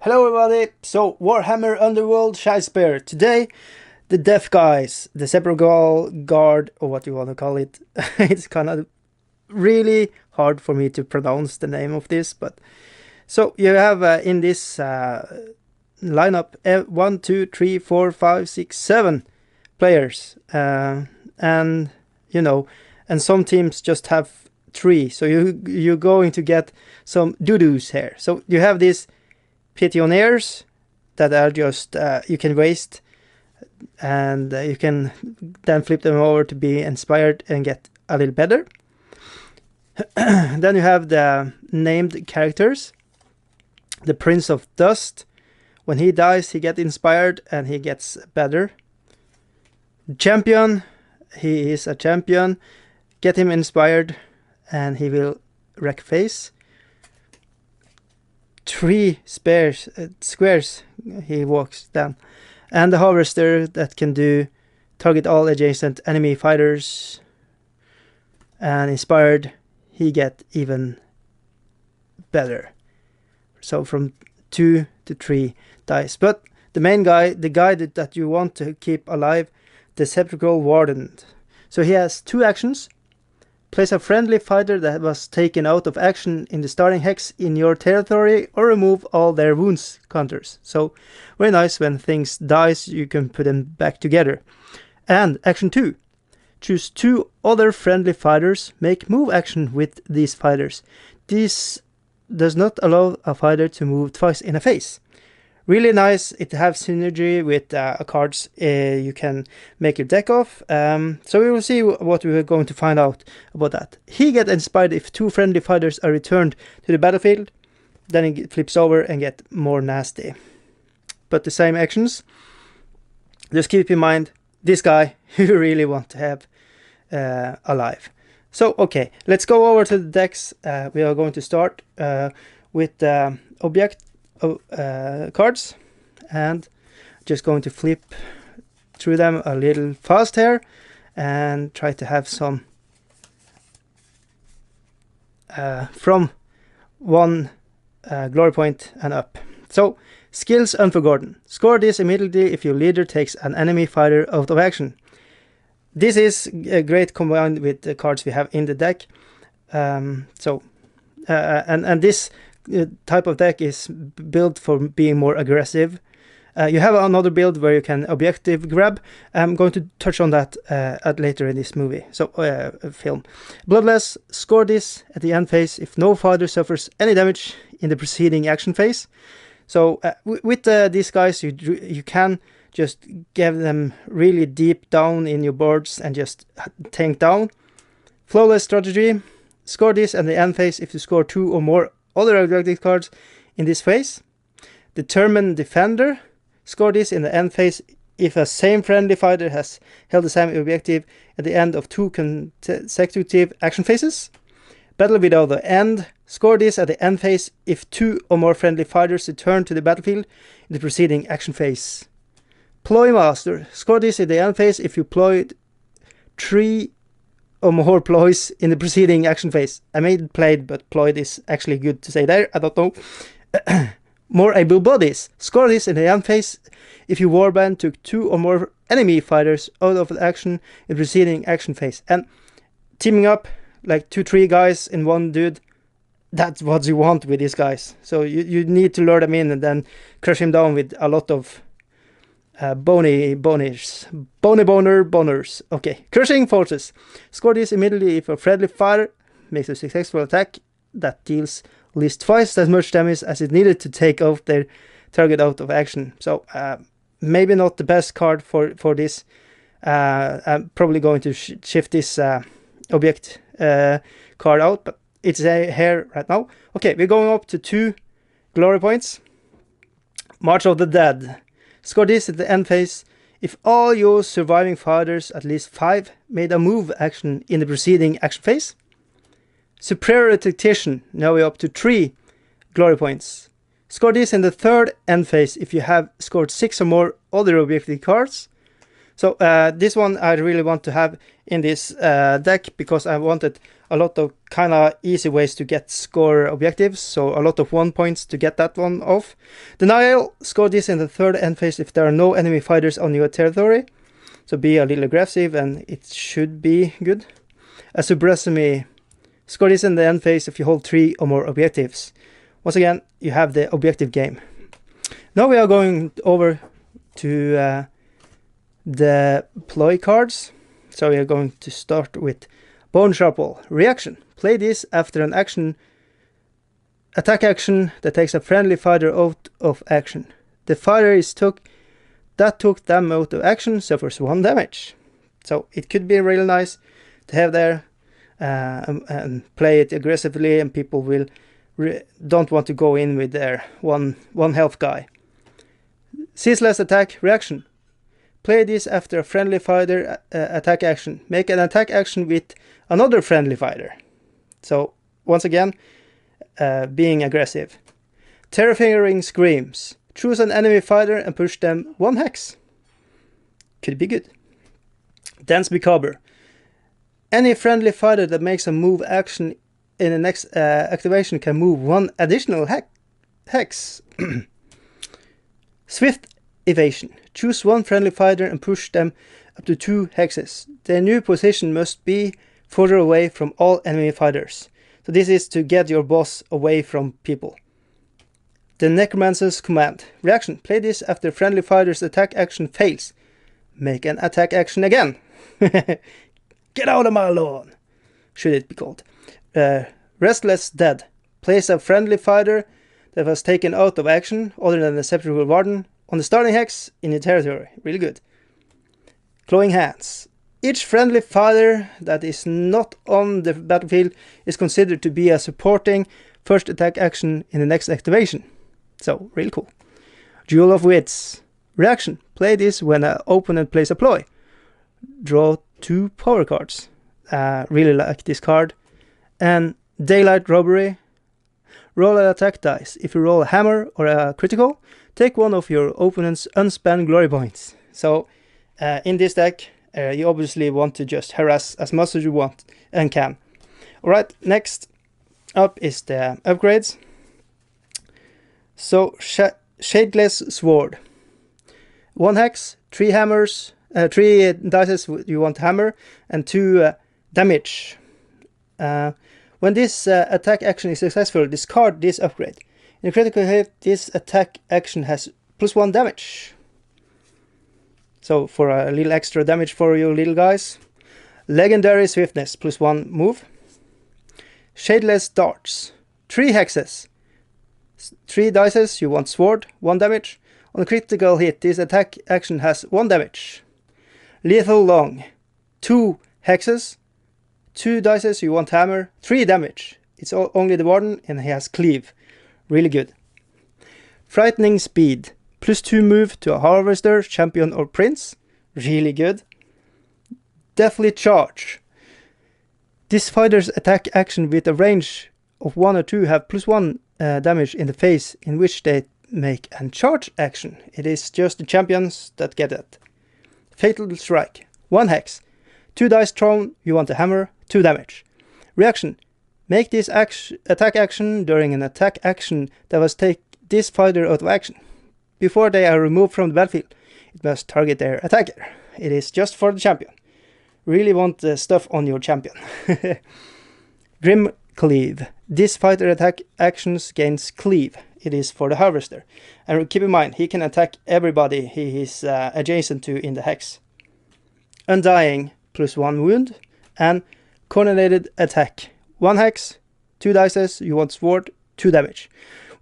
Hello everybody, so Warhammer Underworld Shadespire. Today, the deaf guys, the Sepulchral guard, or what you want to call it. It's kind of really hard for me to pronounce the name of this, but... So, you have in this lineup 1, 2, 3, 4, 5, 6, 7 players. And, you know, and some teams just have 3, so you're going to get some doo-doos here. So, you have this Petitioners that are just you can waste, and you can then flip them over to be inspired and get a little better. Then you have the named characters. The Prince of Dust, when he dies he gets inspired and he gets better. Champion, he is a champion, get him inspired and he will wreck face. 3 squares he walks down. And the Harvester that can do target all adjacent enemy fighters. And inspired, he get even better. So from 2 to 3 dice. But the main guy, the guy that you want to keep alive, the Sepulchral Warden. So he has 2 actions. Place a friendly fighter that was taken out of action in the starting hex in your territory, or remove all their wounds counters. So very nice, when things dies you can put them back together. And action 2. Choose 2 other friendly fighters, make move action with these fighters. This does not allow a fighter to move twice in a phase. Really nice, it has synergy with cards you can make your deck of. So we will see what we are going to find out about that. He gets inspired if 2 friendly fighters are returned to the battlefield. Then he flips over and get more nasty. But the same actions. Just keep in mind, this guy you really want to have alive. So okay, let's go over to the decks. We are going to start with object cards, and just going to flip through them a little fast here and try to have some from 1 glory point and up. So skills Unforgotten. Score this immediately if your leader takes an enemy fighter out of action. This is great combined with the cards we have in the deck. And this type of deck is built for being more aggressive. You have another build where you can objective grab. I'm going to touch on that later in this movie. So film. Bloodless. Score this at the end phase if no fighter suffers any damage in the preceding action phase. So with these guys you can just give them really deep down in your boards and just tank down. Flawless Strategy. Score this at the end phase if you score 2 or more other objective cards in this phase. Determined Defender. Score this in the end phase if a same friendly fighter has held the same objective at the end of 2 consecutive action phases. Battle Without the End. Score this at the end phase if 2 or more friendly fighters return to the battlefield in the preceding action phase. Ploy Master. Score this at the end phase if you ployed 3 or more ploys in the preceding action phase. I made played, but ployed is actually good to say there. I don't know. More Able Bodies. Score this in the end phase if your warband took 2 or more enemy fighters out of action in the preceding action phase. And teaming up like 2-3 guys in one dude, that's what you want with these guys. So you need to lure them in and then crush him down with a lot of boners. Okay, Crushing Forces. Score this immediately if a friendly fighter makes a successful attack that deals at least twice as much damage as it needed to take out their target out of action. So maybe not the best card for this. I'm probably going to shift this object card out, but it's here right now. Okay, we're going up to 2 glory points. March of the Dead. Score this at the end phase if all your surviving fighters, at least 5, made a move action in the preceding action phase. Superior Tactician. Now we're up to 3 glory points. Score this in the 3rd end phase if you have scored 6 or more other objective cards. So this one I really want to have in this deck because I wanted a lot of kind of easy ways to get score objectives, so a lot of 1 points to get that one off. Denial, score this in the third end phase if there are no enemy fighters on your territory, so be a little aggressive and it should be good. A Subrasimi, score this in the end phase if you hold 3 or more objectives. Once again, you have the objective game. Now we are going over to the Ploy cards. So we are going to start with Bone Sharple. Reaction. Play this after an attack action that takes a friendly fighter out of action. The fighter that took them out of action suffers 1 damage. So it could be really nice to have there and play it aggressively, and people will don't want to go in with their one health guy. Ceaseless attack. Reaction. Play this after a friendly fighter attack action. Make an attack action with another friendly fighter. So, once again, being aggressive. Terrifying Screams. Choose an enemy fighter and push them 1 hex. Could be good. Dance Macabre. Any friendly fighter that makes a move action in the next activation can move 1 additional hex. Swift Evasion. Choose 1 friendly fighter and push them up to 2 hexes. Their new position must be further away from all enemy fighters. So this is to get your boss away from people. The Necromancer's Command. Reaction. Play this after friendly fighter's attack action fails. Make an attack action again. Get out of my lawn, should it be called. Restless Dead. Place a friendly fighter that was taken out of action, other than the Sepulchral Warden, on the starting hex in your territory. Really good. Clawing Hands. Each friendly fighter that is not on the battlefield is considered to be a supporting first attack action in the next activation. So, really cool. Duel of Wits. Reaction. Play this when an opponent plays a ploy. Draw 2 power cards. Really like this card. And Daylight Robbery. Roll an attack dice. If you roll a hammer or a critical, take 1 of your opponent's unspent glory points. So, in this deck, you obviously want to just harass as much as you want and can. Alright, next up is the upgrades. So, Shadeless Sword. 1 hex, 3 hammers, 3 dice you want to hammer, and 2 damage. When this attack action is successful, discard this upgrade. In a critical hit, this attack action has +1 damage. So for a little extra damage for you little guys. Legendary Swiftness, +1 move. Shadeless Darts. 3 hexes. 3 dice, you want sword, 1 damage. On a critical hit, this attack action has 1 damage. Lethal Long. 2 hexes. 2 dice, you want hammer, 3 damage. It's only the Warden and he has Cleave. Really good. Frightening Speed. +2 move to a Harvester, Champion or Prince. Really good. Deathly Charge. This fighter's attack action with a range of 1 or 2 have +1 damage in the phase in which they make a charge action. It is just the champions that get it. Fatal Strike. 1 hex. 2 dice thrown, you want a hammer, 2 damage. Reaction. Make this attack action during an attack action that was take this fighter out of action. Before they are removed from the battlefield, it must target their attacker. It is just for the champion. Really want the stuff on your champion. Grim Cleave. This fighter attack actions gains Cleave. It is for the Harvester. And keep in mind, he can attack everybody he is adjacent to in the hex. Undying, +1 wound. And Coordinated Attack. 1 hex, 2 dice, you want sword, 2 damage.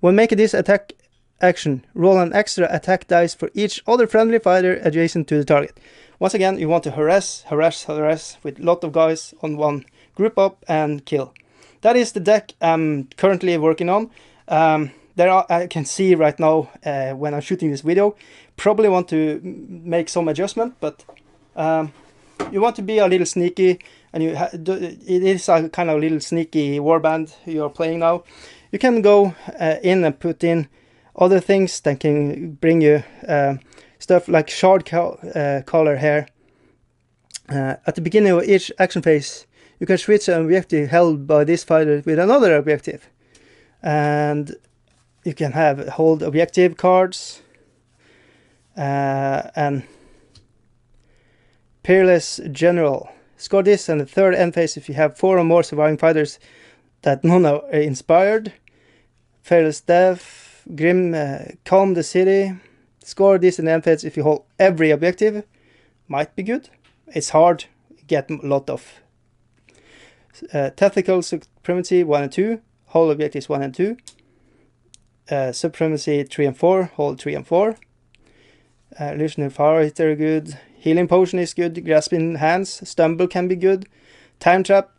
When making this attack action, roll an extra attack dice for each other friendly fighter adjacent to the target. Once again, you want to harass with a lot of guys on one group up and kill. That is the deck I'm currently working on. I can see right now when I'm shooting this video, probably want to make some adjustment, but you want to be a little sneaky, and it is a kind of little sneaky warband you're playing now. You can go in and put in other things that can bring you stuff like Shard Collar here. At the beginning of each action phase, you can switch an objective held by this fighter with another objective. And you can hold objective cards and Peerless General. Score this and the third end phase if you have 4 or more surviving fighters that none are inspired. Fearless Death, Grim, Calm the City. Score this in the end phase if you hold every objective. Might be good. It's hard, get a lot of. Tactical Supremacy 1 and 2, hold objectives 1 and 2. Supremacy 3 and 4, hold 3 and 4. Illusionary Fire is very good. Healing Potion is good. Grasping Hands, Stumble can be good. Time Trap,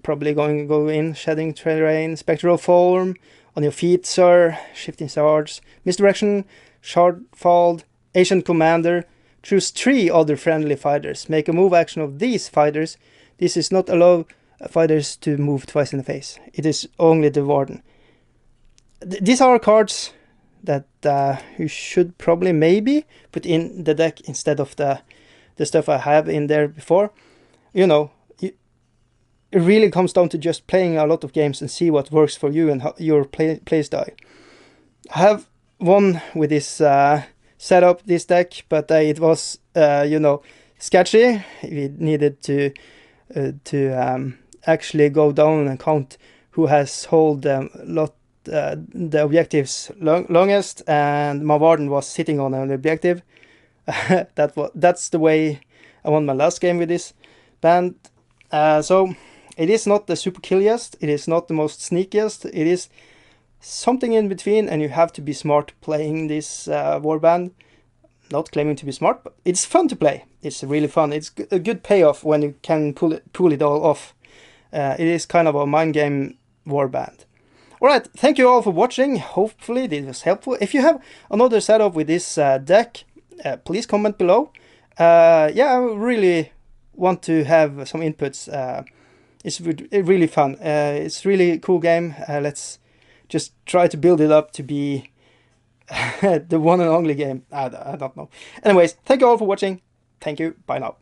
probably going to go in. Shedding Terrain, Spectral Form, On Your Feet, Sir, Shifting Swords, Misdirection, Shardfall, Ancient Commander. Choose 3 other friendly fighters. Make a move action of these fighters. This is not allow fighters to move twice in the face. It is only the Warden. These are cards that you should probably maybe put in the deck instead of the stuff I have in there before. You know, it really comes down to just playing a lot of games and see what works for you and your play style. I have won with this setup, this deck, but it was you know, sketchy. We needed to actually go down and count who has hold the objectives longest, and my Warden was sitting on an objective. That's the way I won my last game with this band. So it is not the super killiest, it is not the most sneakiest, it is something in between, and you have to be smart playing this warband. Not claiming to be smart, but it's fun to play. It's really fun. It's a good payoff when you can pull it all off. It is kind of a mind game warband. Alright, thank you all for watching. Hopefully this was helpful. If you have another setup with this deck, please comment below. Yeah, I really want to have some inputs. It's really fun. It's really cool game. Let's just try to build it up to be the one and only game. I don't know. Anyways, thank you all for watching. Thank you. Bye now.